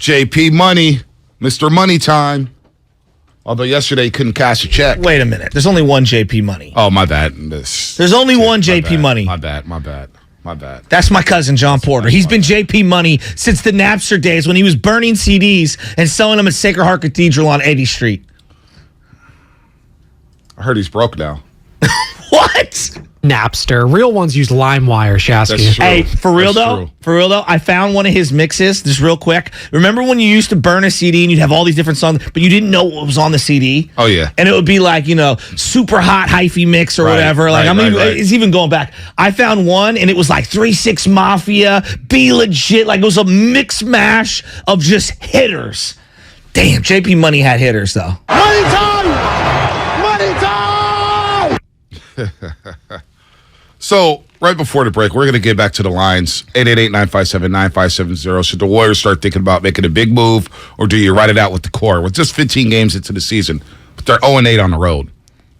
JP Money, Mr. Money Time. Although yesterday he couldn't cash a check. Wait a minute. There's only one JP Money. Oh, my bad. There's only one JP Money. My bad. That's my cousin, John Porter. He's been JP Money since the Napster days when he was burning CDs and selling them at Sacred Heart Cathedral on 80th Street. I heard he's broke now. What? Napster. Real ones use LimeWire, Shasky. That's true. Hey, for real though, I found one of his mixes, just real quick. Remember when you used to burn a CD and you'd have all these different songs, but you didn't know what was on the CD? Oh, yeah. And it would be like, super hot hyphy mix or whatever. It's even going back. I found one and it was like 3-6 Mafia, Be Legit. Like it was a mix mash of just hitters. Damn, JP Money had hitters though. Money time! So, right before the break, we're going to get back to the lines. 888-957-9570. Should the Warriors start thinking about making a big move, or do you ride it out with the core? With just 15 games into the season, but they're 0-8 on the road.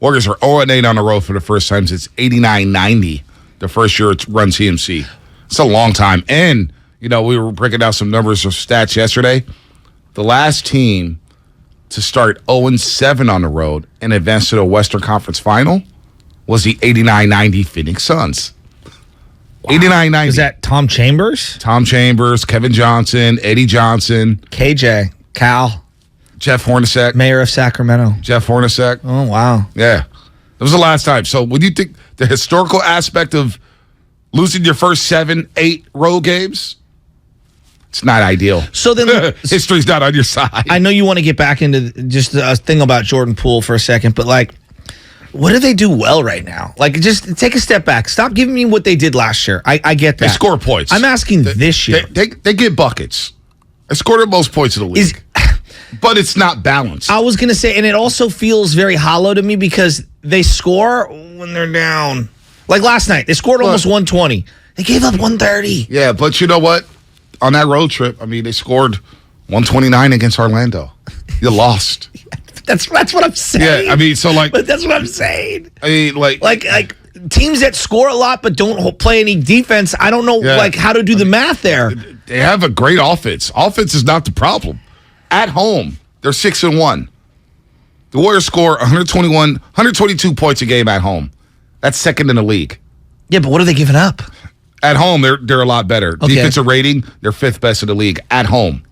Warriors are 0-8 on the road for the first time since 89-90, the first year it's run TMC. It's a long time. And, we were breaking down some numbers or stats yesterday. The last team to start 0-7 on the road and advance to the Western Conference Final was the 89-90 Phoenix Suns. Wow. 89-90. Is that Tom Chambers? Tom Chambers, Kevin Johnson, Eddie Johnson. KJ, Cal. Jeff Hornacek. Mayor of Sacramento. Jeff Hornacek. Oh, wow. Yeah. That was the last time. So when you think the historical aspect of losing your first 7-8 road games, it's not ideal. So then history's not on your side. I know you want to get back into just a thing about Jordan Poole for a second, but what do they do well right now? Just take a step back. Stop giving me what they did last year. I get that. They score points. I'm asking this year. They get buckets. They scored the most points in the league. But it's not balanced. I was going to say, and it also feels very hollow to me because they score when they're down. Like last night, they scored almost 120. They gave up 130. Yeah, but you know what? On that road trip, they scored 129 against Orlando. You lost. That's what I'm saying. Yeah, but that's what I'm saying. Like teams that score a lot but don't play any defense. I don't know how to do the math there. They have a great offense. Offense is not the problem. At home, they're 6-1. The Warriors score 122 points a game at home. That's second in the league. Yeah, but what are they giving up? At home, they're a lot better. Okay. Defensive rating, they're fifth best in the league. At home.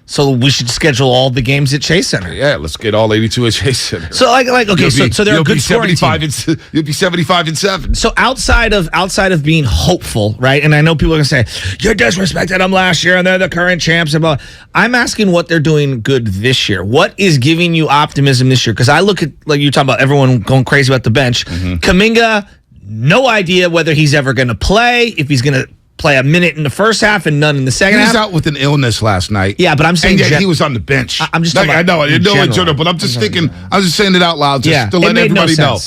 So we should schedule all the games at Chase Center. Yeah, let's get all 82 at Chase Center. So so they're a good scoring team. You'll be 75-7. So outside of being hopeful, right? And I know people are gonna say you're disrespecting them last year and they're the current champs and blah. I'm asking what they're doing good this year. What is giving you optimism this year? Because I look at you're talking about everyone going crazy about the bench. Mm-hmm. Kuminga, no idea whether he's ever going to play. If he's going to play a minute in the first half and none in the second half. He was out with an illness last night. Yeah, but I'm saying... And yet he was on the bench. I'm just talking about I know in general, but I'm just thinking... I was just saying it out loud just to let everybody know.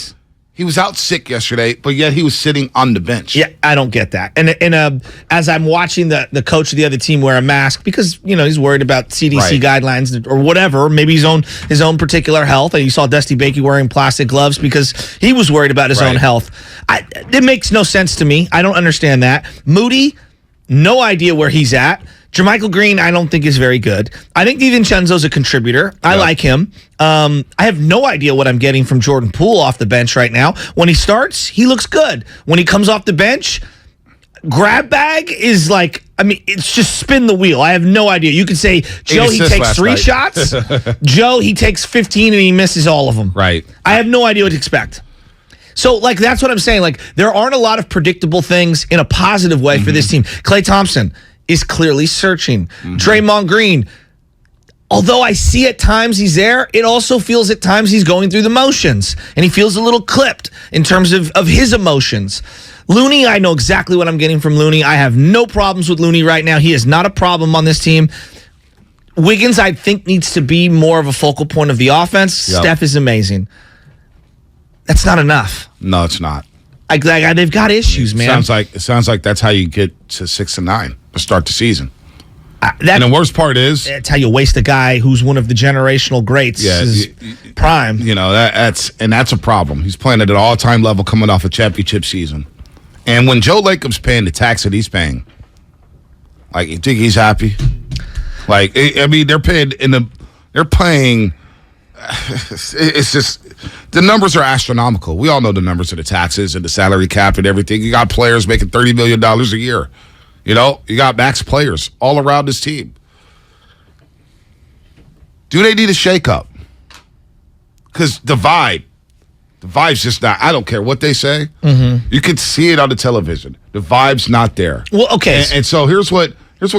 He was out sick yesterday, but yet he was sitting on the bench. Yeah, I don't get that. And as I'm watching the coach of the other team wear a mask because, he's worried about CDC guidelines or whatever, maybe his own particular health. And you saw Dusty Baker wearing plastic gloves because he was worried about his own health. It makes no sense to me. I don't understand that. Moody, no idea where he's at. Jermichael Green, I don't think is very good. I think DiVincenzo's a contributor. I like him. I have no idea what I'm getting from Jordan Poole off the bench right now. When he starts, he looks good. When he comes off the bench, grab bag is it's just spin the wheel. I have no idea. You could say, Joe, he takes 3 shots. Joe, he takes 15 and he misses all of them. Right. I have no idea what to expect. So, that's what I'm saying. There aren't a lot of predictable things in a positive way for this team. Klay Thompson is clearly searching. Draymond Green, although I see at times he's there, it also feels at times he's going through the motions. And he feels a little clipped in terms of his emotions. Looney, I know exactly what I'm getting from Looney. I have no problems with Looney right now. He is not a problem on this team. Wiggins, I think, needs to be more of a focal point of the offense. Yep. Steph is amazing. That's not enough. No, it's not. They've got issues, man. It sounds like that's how you get to 6-9 to start the season. And the worst part is that's how you waste a guy who's one of the generational greats. Yeah, prime. That's a problem. He's playing at an all-time level, coming off a championship season. And when Joe Lacob's paying the tax that he's paying, you think he's happy? Like, I mean, they're paying it's just, the numbers are astronomical. We all know the numbers of the taxes and the salary cap and everything. You got players making $30 million a year. You know, you got max players all around this team. Do they need a shakeup? Because the vibe's just not, I don't care what they say. Mm-hmm. You can see it on the television. The vibe's not there. Well, okay. And so here's what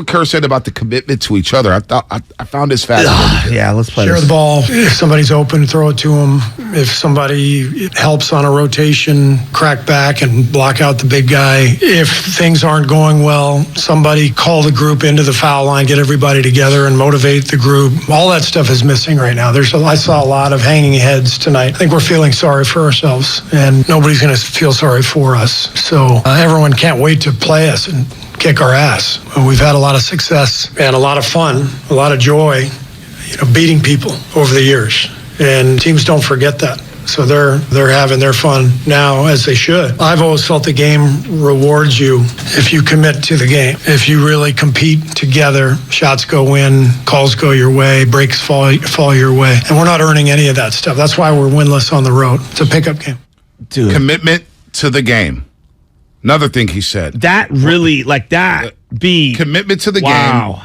Kerr said about the commitment to each other. I found this fascinating. Yeah, let's play Share this. the ball. If somebody's open, throw it to them. If somebody helps on a rotation, crack back and block out the big guy. If things aren't going well, somebody call the group into the foul line, get everybody together and motivate the group. All that stuff is missing right now. I saw a lot of hanging heads tonight. I think we're feeling sorry for ourselves, and nobody's going to feel sorry for us. So everyone can't wait to play us and kick our ass. We've had a lot of success and a lot of fun, a lot of joy, beating people over the years. And teams don't forget that. So they're having their fun now, as they should. I've always felt the game rewards you if you commit to the game. If you really compete together, shots go in, calls go your way, breaks fall your way. And we're not earning any of that stuff. That's why we're winless on the road. It's a pickup game. Dude. Commitment to the game. Another thing he said. That really, commitment to the game. Wow.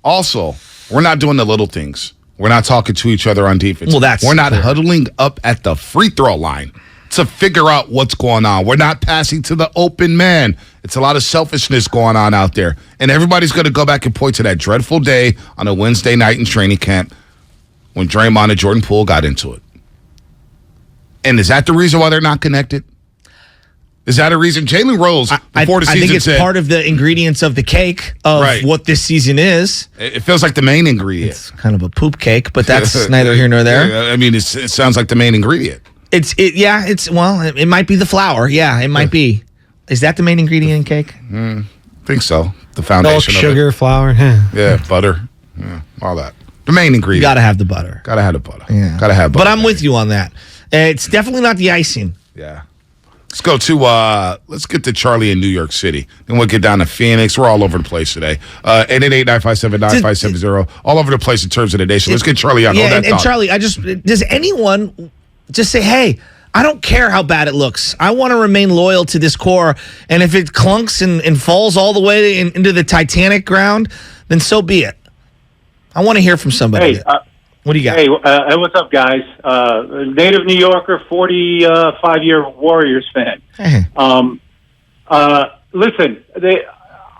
Also, we're not doing the little things. We're not talking to each other on defense. Well, we're not huddling up at the free throw line to figure out what's going on. We're not passing to the open man. It's a lot of selfishness going on out there. And everybody's going to go back and point to that dreadful day on a Wednesday night in training camp when Draymond and Jordan Poole got into it. And is that the reason why they're not connected? Is that a reason? Jalen Rose, before the season, I think it's part of the ingredients of the cake of what this season is. It feels like the main ingredient. It's kind of a poop cake, but that's neither here nor there. Yeah, I mean, it sounds like the main ingredient. It might be the flour. Yeah, it might be. Is that the main ingredient in cake? I think so. The foundation Milk, sugar, flour. Yeah, butter. Yeah, all that. The main ingredient. You got to have the butter. Got to have the butter. Yeah. Got to have butter. But I'm with you on that. It's definitely not the icing. Yeah. Let's go to, let's get to Charlie in New York City. Then we'll get down to Phoenix. We're all over the place today. 888-957-9570. All over the place in terms of the nation. Let's get Charlie on. Yeah, and Charlie, does anyone just say, hey, I don't care how bad it looks. I want to remain loyal to this core. And if it clunks and falls all the way into the Titanic ground, then so be it. I want to hear from somebody. Hey, what do you got? Hey, what's up, guys? Native New Yorker, 45-year Warriors fan. Listen,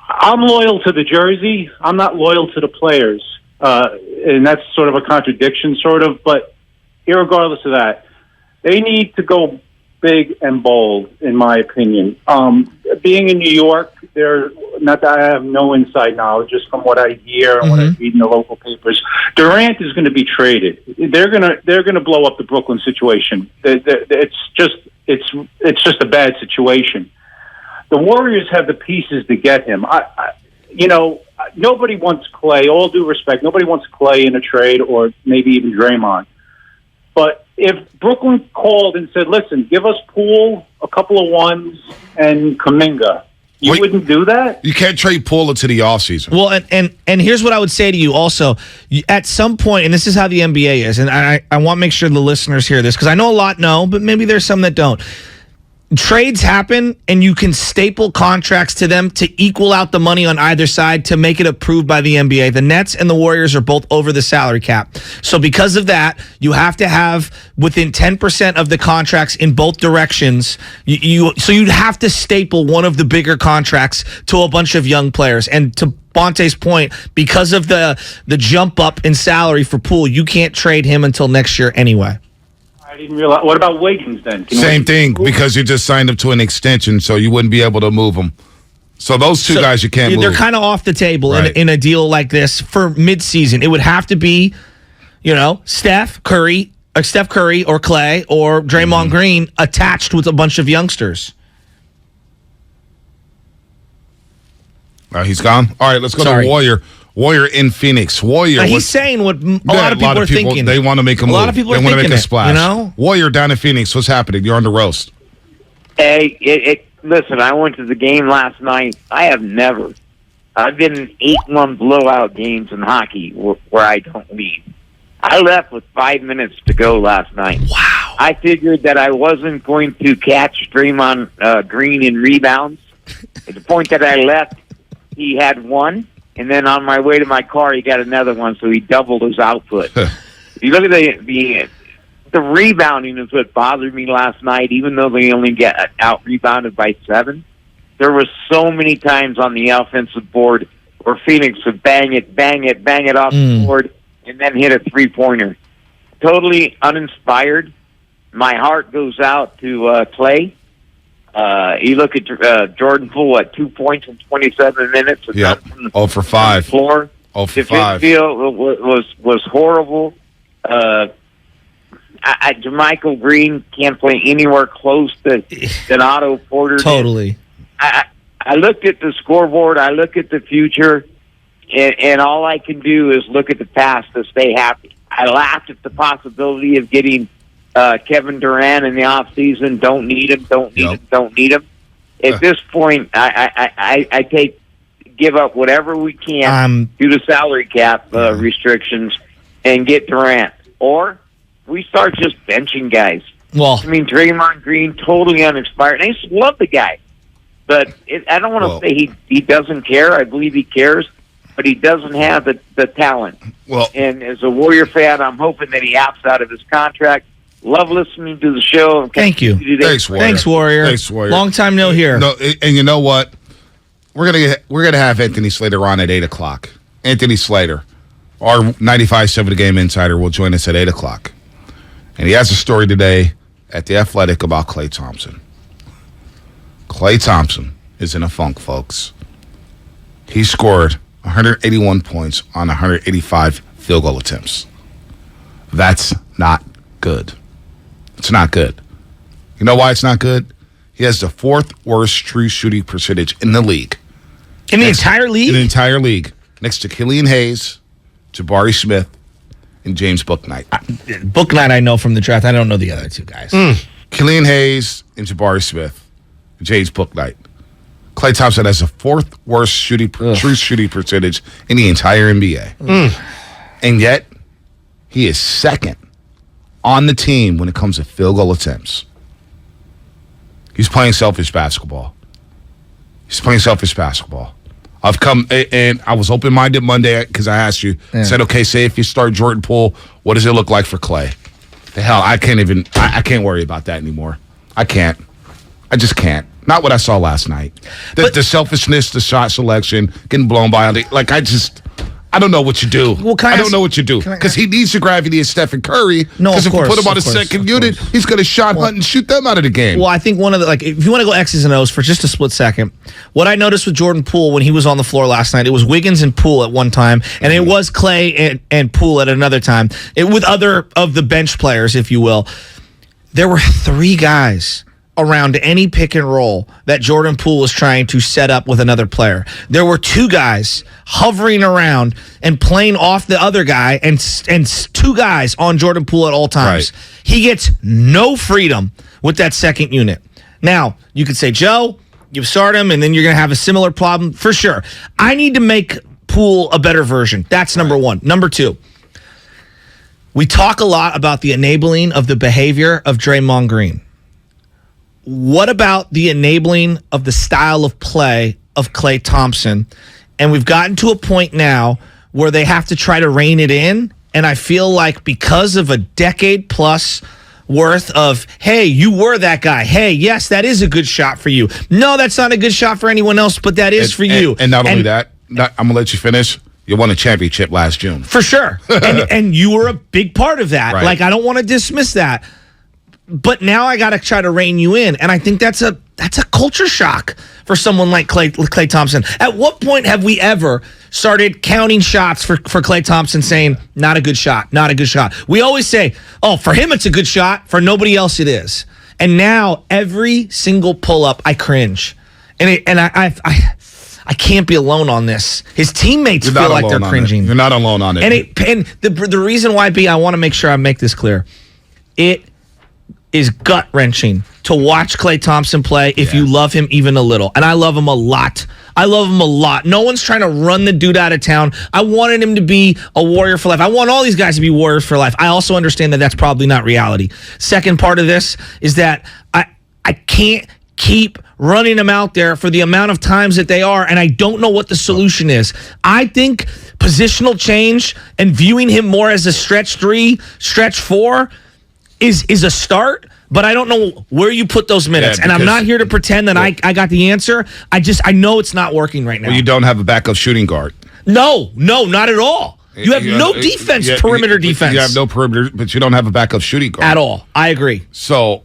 I'm loyal to the jersey. I'm not loyal to the players. And that's sort of a contradiction, but irregardless of that, they need to go big and bold, in my opinion. Being in New York, not that I have no inside knowledge, just from what I hear and what I read in the local papers. Durant is going to be traded. They're going to blow up the Brooklyn situation. It's just a bad situation. The Warriors have the pieces to get him. Nobody wants Klay. All due respect, nobody wants Klay in a trade, or maybe even Draymond. But if Brooklyn called and said, listen, give us Poole, a couple of ones, and Kuminga, you wouldn't do that? You can't trade Poole into the offseason. Well, and here's what I would say to you also. At some point, and this is how the NBA is, and I want to make sure the listeners hear this, because I know a lot know, but maybe there's some that don't. Trades happen, and you can staple contracts to them to equal out the money on either side to make it approved by the NBA. The Nets and the Warriors are both over the salary cap. So because of that, you have to have within 10% of the contracts in both directions. So you'd have to staple one of the bigger contracts to a bunch of young players. And to Bonte's point, because of the jump up in salary for Poole, you can't trade him until next year anyway. I didn't realize. What about Wiggins then? Same thing, because you just signed him to an extension, so you wouldn't be able to move him. So those two guys you can't move. They're kind of off the table in a deal like this for midseason. It would have to be, Steph Curry or Klay or Draymond Green attached with a bunch of youngsters. He's gone. All right, let's go to Warrior. Warrior in Phoenix. Warrior. He's saying what a lot of people are thinking. They want to make a move. A lot of people are thinking make a splash. Warrior down in Phoenix. What's happening? You're on the roast. Hey, listen, I went to the game last night. I have never I've been in 8-1 blowout games in hockey where I don't lead. I left with 5 minutes to go last night. Wow. I figured that I wasn't going to catch Draymond Green in rebounds. At the point that I left, he had one, and then on my way to my car, he got another one, so he doubled his output. If you look at the rebounding is what bothered me last night, even though they only get out-rebounded by 7. There were so many times on the offensive board where Phoenix would bang it off the board, and then hit a three-pointer. Totally uninspired. My heart goes out to Klay. You look at Jordan Poole at 2 points in 27 minutes. Yep. 0 for 5. Floor. 0 for 5. The field was horrible. Jermichael Green can't play anywhere close than Otto Porter. Totally. I looked at the scoreboard. I look at the future. And all I can do is look at the past to stay happy. I laughed at the possibility of getting Kevin Durant in the offseason. Don't need him. At this point, I give up whatever we can due to salary cap restrictions and get Durant. Or we start just benching guys. Well, I mean, Draymond Green, totally uninspired. I just love the guy. But I don't want to say he doesn't care. I believe he cares. But he doesn't have the talent. Well, and as a Warrior fan, I'm hoping that he opts out of his contract. Love listening to the show. Thank you. Thanks, Warrior. Thanks, Warrior. Long time no hear. No, and you know what? We're gonna have Anthony Slater on at 8:00. Anthony Slater, our 95.7 The Game Insider, will join us at 8:00, and he has a story today at The Athletic about Klay Thompson. Klay Thompson is in a funk, folks. He scored 181 points on 185 field goal attempts. That's not good. It's not good. You know why it's not good? He has the 4th worst true shooting percentage in the league. In the entire league? In the entire league. Next to Killian Hayes, Jabari Smith, and James Bouknight. Bouknight I know from the draft. I don't know the other two guys. Killian Hayes and Jabari Smith, and James Bouknight. Klay Thompson has the 4th worst true shooting percentage in the entire NBA. And yet, he is 2nd on the team when it comes to field goal attempts. He's playing selfish basketball. I've come, and I was open-minded Monday because I asked you, said, okay, say if you start Jordan Poole, what does it look like for Klay? The hell, I can't worry about that anymore. I just can't. Not what I saw last night. The selfishness, the shot selection, getting blown by. I don't know what you do. Well, I don't know what you do. Because he needs to gravity as Stephen Curry. No, because if you put him on a second unit, he's going to shot hunt and shoot them out of the game. Well, I think one of the, if you want to go X's and O's for just a split second, what I noticed with Jordan Poole when he was on the floor last night, it was Wiggins and Poole at one time, and it was Klay and Poole at another time, with other of the bench players, if you will. There were 3 guys around any pick and roll that Jordan Poole was trying to set up with another player. There were 2 guys hovering around and playing off the other guy, and 2 guys on Jordan Poole at all times. Right. He gets no freedom with that second unit. Now, you could say, Joe, you start him, and then you're going to have a similar problem. For sure. I need to make Poole a better version. That's number 1. Number 2, we talk a lot about the enabling of the behavior of Draymond Green. What about the enabling of the style of play of Klay Thompson? And we've gotten to a point now where they have to try to rein it in. And I feel like because of a decade plus worth of, hey, you were that guy. Hey, yes, that is a good shot for you. No, that's not a good shot for anyone else, but that is for you. And not only that, I'm going to let you finish. You won a championship last June. For sure. and you were a big part of that. Right. I don't want to dismiss that. But now I got to try to rein you in, and I think that's a culture shock for someone like Klay Thompson. At what point have we ever started counting shots for Klay Thompson, saying not a good shot, not a good shot? We always say, oh, for him it's a good shot, for nobody else it is. And now every single pull up, I cringe, and I can't be alone on this. His teammates feel like they're cringing. You're not alone on it. And the reason why, I want to make sure I make this clear. It is gut-wrenching to watch Klay Thompson play if you love him even a little. And I love him a lot. I love him a lot. No one's trying to run the dude out of town. I wanted him to be a warrior for life. I want all these guys to be warriors for life. I also understand that that's probably not reality. Second part of this is that I can't keep running them out there for the amount of times that they are, and I don't know what the solution is. I think positional change and viewing him more as a stretch 3, stretch 4 is a start, but I don't know where you put those minutes. And I'm not here to pretend that I got the answer. I know it's not working right now. Well, you don't have a backup shooting guard. No, not at all. You have no defense, perimeter defense. You have no perimeter, but you don't have a backup shooting guard. At all. I agree. So...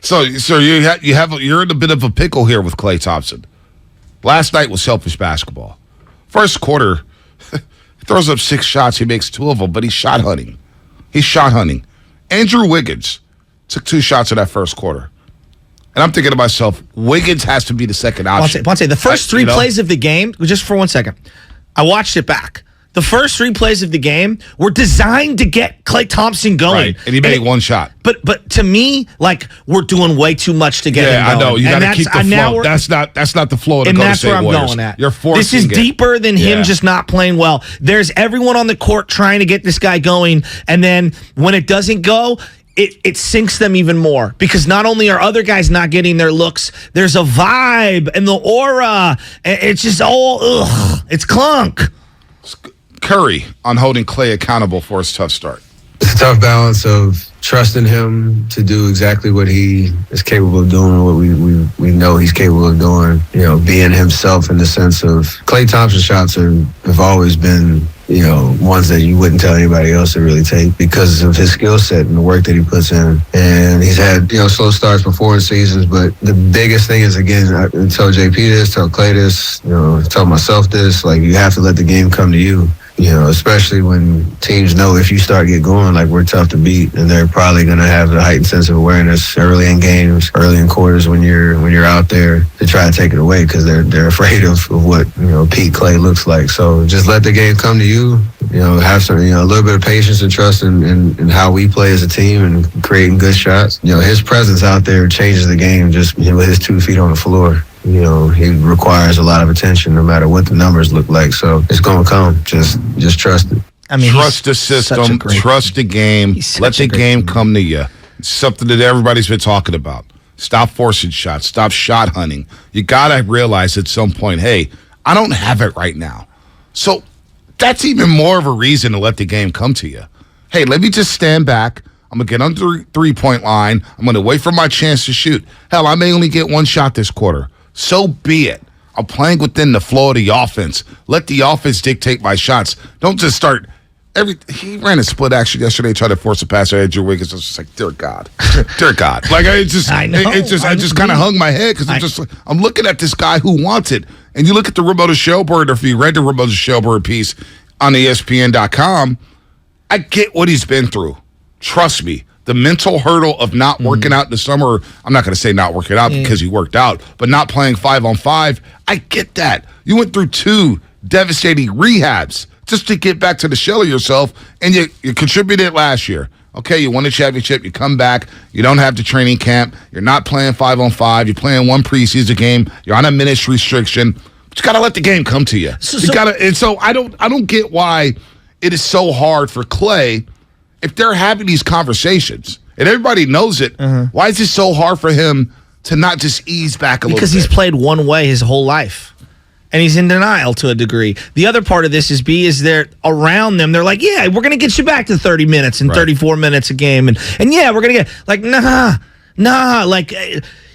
so you're in a bit of a pickle here with Klay Thompson. Last night was selfish basketball. First quarter, he throws up 6 shots. He makes 2 of them, but he's shot hunting. Andrew Wiggins took 2 shots in that first quarter. And I'm thinking to myself, Wiggins has to be the second option. Ponce, the first 3 plays of the game, just for 1 second, I watched it back. The first 3 plays of the game were designed to get Klay Thompson going. Right, and he made 1 shot. But to me, like, we're doing way too much to get him going. I know. You got to keep the flow. That's not the flow of the Golden State Warriors. And that's where I'm going at. You're forcing This is deeper than him just not playing well. There's everyone on the court trying to get this guy going, and then when it doesn't go, it sinks them even more, because not only are other guys not getting their looks, there's a vibe and the aura. It's just it's clunk. Curry on holding Klay accountable for his tough start. It's a tough balance of trusting him to do exactly what he is capable of doing, what we know he's capable of doing, being himself, in the sense of Klay Thompson shots have always been, ones that you wouldn't tell anybody else to really take, because of his skill set and the work that he puts in. And he's had, slow starts before in seasons, but the biggest thing is, again, I tell JP this, tell Klay this, tell myself this, like, you have to let the game come to you. Especially when teams know if you start get going, like, we're tough to beat, and they're probably going to have a heightened sense of awareness early in games, early in quarters when you're out there to try to take it away, because they're afraid of what Pete Klay looks like. So just let the game come to you. Have some a little bit of patience and trust in how we play as a team and creating good shots. His presence out there changes the game just with his 2 feet on the floor. He requires a lot of attention no matter what the numbers look like. So it's going to come. Just trust it. Trust the system. Trust the game. Let the game come to you. It's something that everybody's been talking about. Stop forcing shots. Stop shot hunting. You got to realize at some point, hey, I don't have it right now. So that's even more of a reason to let the game come to you. Hey, let me just stand back. I'm going to get under the 3-point line. I'm going to wait for my chance to shoot. Hell, I may only get 1 shot this quarter. So be it. I'm playing within the flow of the offense. Let the offense dictate my shots. Don't just start. He ran a split action yesterday, tried to force a pass at Andrew Wiggins. I was just like, dear God. Like, I just kind of hung my head, because I'm looking at this guy who wants it. And you look at the Ramona Shelburne, or if you read the Ramona Shelburne piece on ESPN.com, I get what he's been through. Trust me. The mental hurdle of not working out in the summer, I'm not going to say not working out because he worked out, but not playing 5-on-5, I get that. You went through 2 devastating rehabs just to get back to the shell of yourself, and you contributed last year. Okay, you won the championship, you come back, you don't have the training camp, you're not playing 5-on-5, you're playing 1 preseason game, you're on a minutes restriction, but you got to let the game come to you. So I don't get why it is so hard for Klay. If they're having these conversations and everybody knows it, why is it so hard for him to not just ease back a little bit? Because he's played one way his whole life. And he's in denial to a degree. The other part of this is they're around them. They're like, yeah, we're going to get you back to 30 minutes and 34 minutes a game. And yeah, we're going to get, like, nah. Like,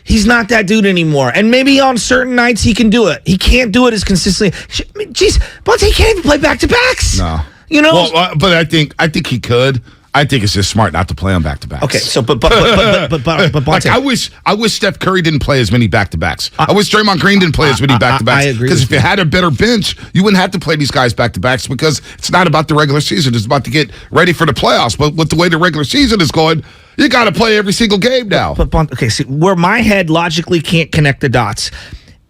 he's not that dude anymore. And maybe on certain nights he can do it. He can't do it as consistently. I mean, geez, but he can't even play back-to-backs. No. Well, but I think he could. I think it's just smart not to play on back-to-backs. Okay, so but like, I wish Steph Curry didn't play as many back-to-backs. I wish Draymond Green didn't play as many back-to-backs. I agree. Because if you had a better bench, you wouldn't have to play these guys back-to-backs, because it's not about the regular season. It's about to get ready for the playoffs. But with the way the regular season is going, you got to play every single game now. Okay, see, where my head logically can't connect the dots.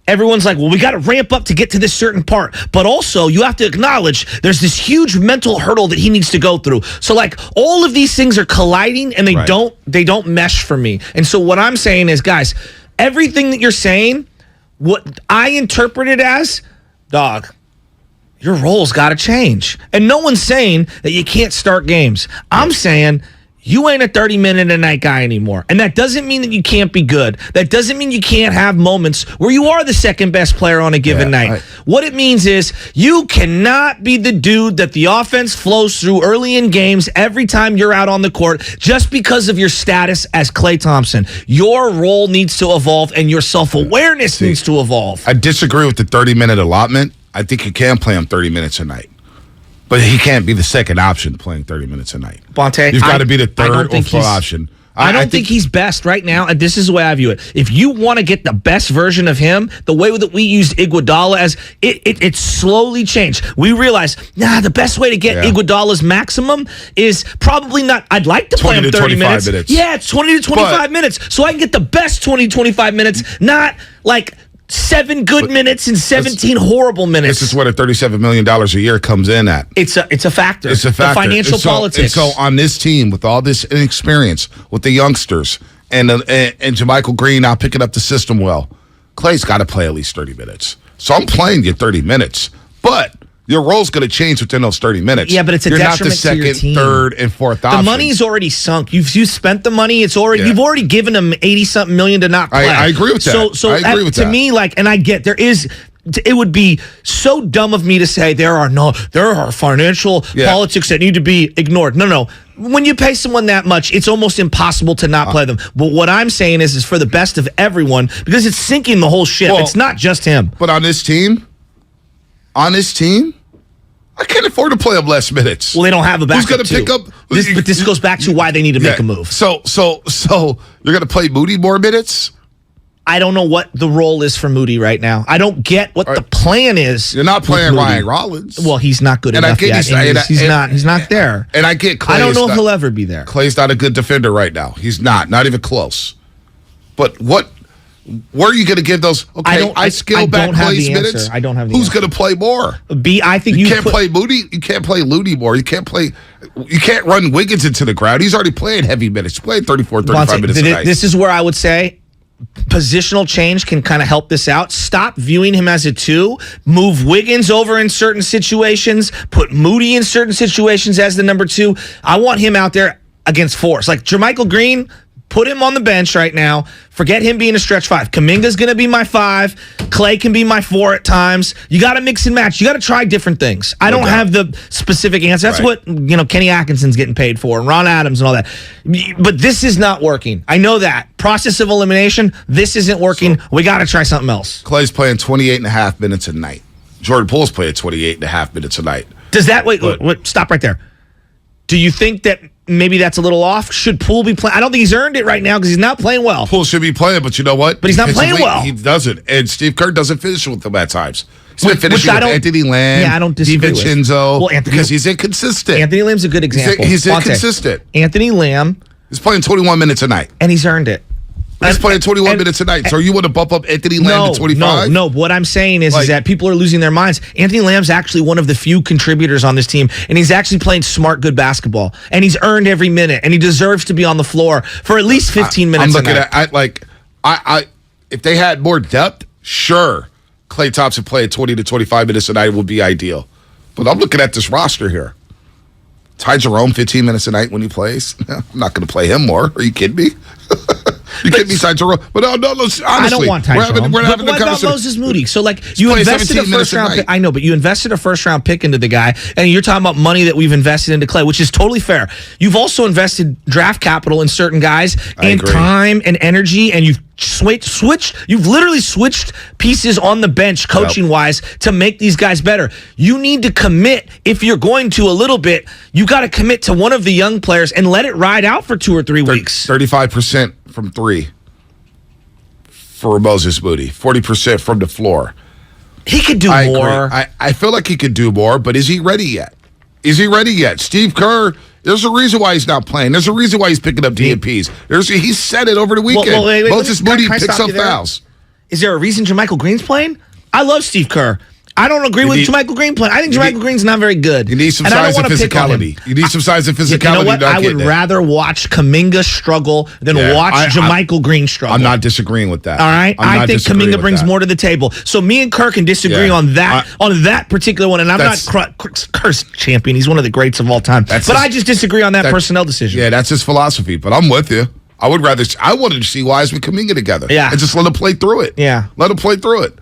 Everyone's like, well, we got to ramp up to get to this certain part. But also, you have to acknowledge there's this huge mental hurdle that he needs to go through. So, like, all of these things are colliding, and they don't mesh for me. And so what I'm saying is, guys, everything that you're saying, what I interpret it as, dog, your role's got to change. And no one's saying that you can't start games. I'm saying you ain't a 30-minute-a-night guy anymore. And that doesn't mean that you can't be good. That doesn't mean you can't have moments where you are the second best player on a given night. What it means is you cannot be the dude that the offense flows through early in games every time you're out on the court just because of your status as Klay Thompson. Your role needs to evolve and your self-awareness needs to evolve. I disagree with the 30-minute allotment. I think you can play him 30 minutes a night. But he can't be the second option playing 30 minutes a night. Bonte, you've got to be the third or fourth option. I don't think he's best right now, and this is the way I view it. If you want to get the best version of him, the way that we used Iguodala as it slowly changed. We realized, the best way to get Iguodala's maximum is probably not. I'd like to play him 30 minutes. Yeah, it's 20 to 25 minutes, so I can get the best 20 to 25 minutes, not like 7 good minutes and 17 horrible minutes. This is what a $37 million a year comes in at. It's a factor. It's a factor. The financial politics. And so on this team, with all this inexperience, with the youngsters, and JaMychal Green now picking up the system well, Klay's got to play at least 30 minutes. So I'm playing you 30 minutes. But your role's going to change within those 30 minutes. Yeah, but it's a detriment to your team. You're not the second, third, and fourth option. The money's already sunk. You've spent the money. It's already you've already given them 80-something million to not play. I agree with that. So I agree with that. To me, and I get it would be so dumb of me to say there are financial politics that need to be ignored. No. When you pay someone that much, it's almost impossible to not play them. But what I'm saying is for the best of everyone, because it's sinking the whole ship. It's not just him. But on this team, I can't afford to play him less minutes. Well, they don't have a backup. Who's going to pick up? But this goes back to why they need to make a move. So you're going to play Moody more minutes? I don't know what the role is for Moody right now. I don't get what the plan is. You're not playing Ryan Rollins. Well, he's not good enough yet. He's not there. And I get Klay. I don't know if he'll ever be there. Klay's not a good defender right now. He's not even close. But where are you going to give those? Okay, I scale back Klay's minutes. I don't have the Who's going to play more? I think you can't play Moody. You can't play Looney more. You can't run Wiggins into the ground. He's already playing heavy minutes. He's playing 34, 35 minutes a night. This is where I would say positional change can kind of help this out. Stop viewing him as a 2. Move Wiggins over in certain situations. Put Moody in certain situations as the number 2. I want him out there against force. Like JaMychal Green, put him on the bench right now. Forget him being a stretch 5. Kuminga's going to be my 5. Klay can be my 4 at times. You got to mix and match. You got to try different things. I don't have the specific answer. That's what Kenny Atkinson's getting paid for, and Ron Adams and all that. But this is not working. I know that. Process of elimination, this isn't working. So, we got to try something else. Klay's playing 28.5 minutes a night. Jordan Poole's playing 28.5 minutes a night. Does that wait, stop right there. Do you think that maybe that's a little off? Should Poole be playing? I don't think he's earned it right now because he's not playing well. Poole should be playing, but you know what? But he's not playing well. He doesn't. And Steve Kerr doesn't finish with them at times. He's been finishing with Anthony Lamb. Yeah, I don't disagree DiVincenzo. because he's inconsistent. Anthony Lamb's a good example. He's inconsistent. Anthony Lamb. He's playing 21 minutes a night. And he's earned it. He's playing 21 minutes a night. So you want to bump up Anthony Lamb to 25? No. What I'm saying is that people are losing their minds. Anthony Lamb's actually one of the few contributors on this team, and he's actually playing smart, good basketball. And he's earned every minute, and he deserves to be on the floor for at least 15 minutes. I'm looking at if they had more depth, sure, Klay Thompson playing 20 to 25 minutes a night would be ideal. But I'm looking at this roster here. Ty Jerome, 15 minutes a night when he plays. I'm not going to play him more. Are you kidding me? You can't be Ty Jerome. But no, honestly. I don't want Ty Jerome. We're having what about Moses Moody? So, you invested a first-round pick. I know, but you invested a first-round pick into the guy, and you're talking about money that we've invested into Klay, which is totally fair. You've also invested draft capital in certain guys and time and energy, and you've you've literally switched pieces on the bench coaching-wise to make these guys better. You need to commit. If you're going to a little bit, you got to commit to one of the young players and let it ride out for 2 or 3 weeks. 35% from 3 for Moses Moody. 40% from the floor. He could do more. I feel like he could do more, but is he ready yet? Steve Kerr, there's a reason why he's not playing. There's a reason why he's picking up DNPs. He said it over the weekend. Moses Moody picks up fouls. Is there a reason JaMychal Green's playing? I love Steve Kerr. I don't agree with Jermichael Green playing. I think Jermichael Green's not very good. You need some size and physicality. You need some size and physicality. You know what? I would rather watch Kuminga struggle than watch Jermichael Green struggle. I'm not disagreeing with that. All right? I think Kuminga brings more to the table. So me and Kirk can disagree on that particular one, and I'm not Kirk's champion. He's one of the greats of all time. But I just disagree on that personnel decision. Yeah, that's his philosophy, but I'm with you. I wanted to see Wiseman Kuminga together. Yeah. And just let them play through it. Yeah. Let them play through it.